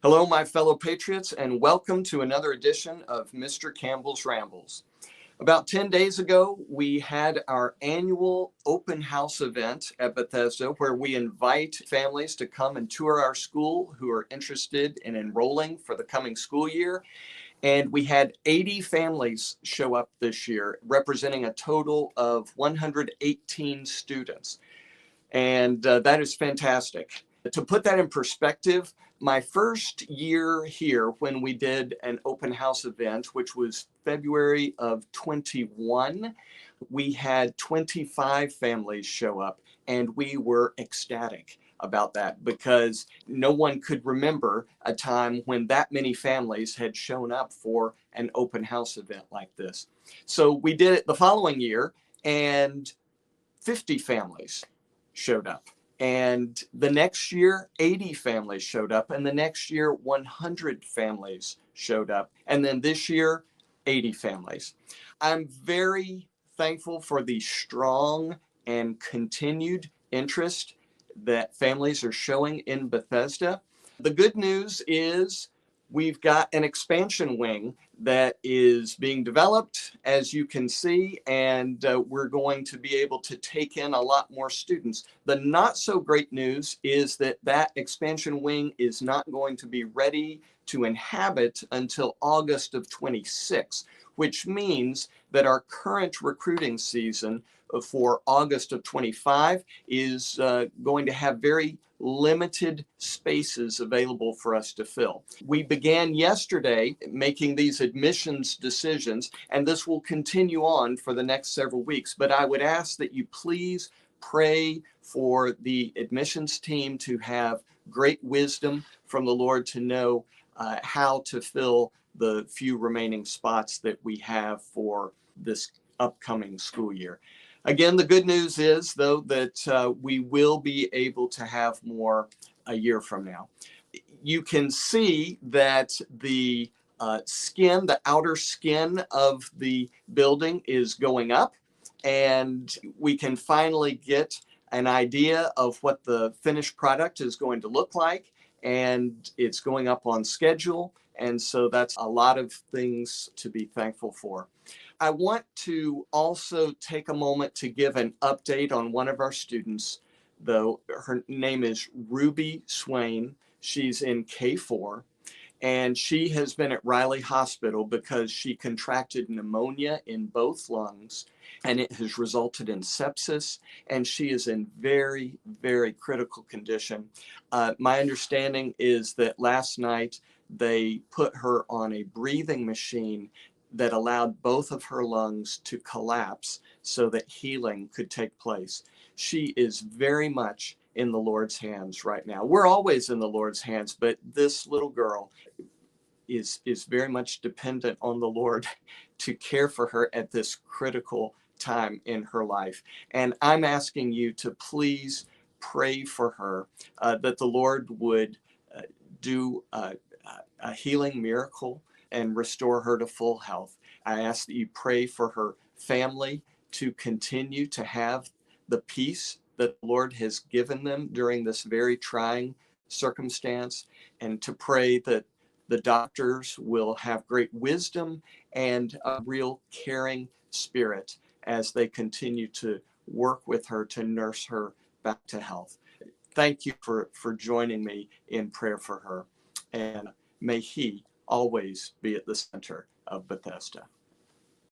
Hello, my fellow patriots, and welcome to another edition of Mr. Campbell's Rambles. About 10 days ago, we had our annual open house event at Bethesda where we invite families to come and tour our school who are interested in enrolling for the coming school year. And we had 80 families show up this year, representing a total of 118 students. And that is fantastic. To put that in perspective, my first year here when we did an open house event, which was February of 21, we had 25 families show up, and we were ecstatic about that because no one could remember a time when that many families had shown up for an open house event like this. So we did it the following year, and 50 families showed up. And the next year, 80 families showed up. And the next year, 100 families showed up. And then this year, 80 families. I'm very thankful for the strong and continued interest that families are showing in Bethesda. The good news is we've got an expansion wing that is being developed, as you can see, and we're going to be able to take in a lot more students. The not so great news is that that expansion wing is not going to be ready to inhabit until August of 26, which means that our current recruiting season for August of 25 is going to have very limited spaces available for us to fill. We began yesterday making these admissions decisions, and this will continue on for the next several weeks. But I would ask that you please pray for the admissions team to have great wisdom from the Lord to know how to fill the few remaining spots that we have for this upcoming school year. Again, the good news is, though, that we will be able to have more a year from now. You can see that the outer skin of the building is going up, and we can finally get an idea of what the finished product is going to look like, and it's going up on schedule. And so that's a lot of things to be thankful for. I want to also take a moment to give an update on one of our students, though. Her name is Ruby Swain. She's in K4, and she has been at Riley Hospital because she contracted pneumonia in both lungs, and it has resulted in sepsis, and she is in very, very critical condition. My understanding is that last night they put her on a breathing machine that allowed both of her lungs to collapse so that healing could take place. She is very much in the Lord's hands right now. We're always in the Lord's hands, but this little girl is very much dependent on the Lord to care for her at this critical time in her life. And I'm asking you to please pray for her, that the Lord would do a healing miracle and restore her to full health. I ask that you pray for her family to continue to have the peace that the Lord has given them during this very trying circumstance, and to pray that the doctors will have great wisdom and a real caring spirit as they continue to work with her to nurse her back to health. Thank you for joining me in prayer for her, and may He always be at the center of Bethesda.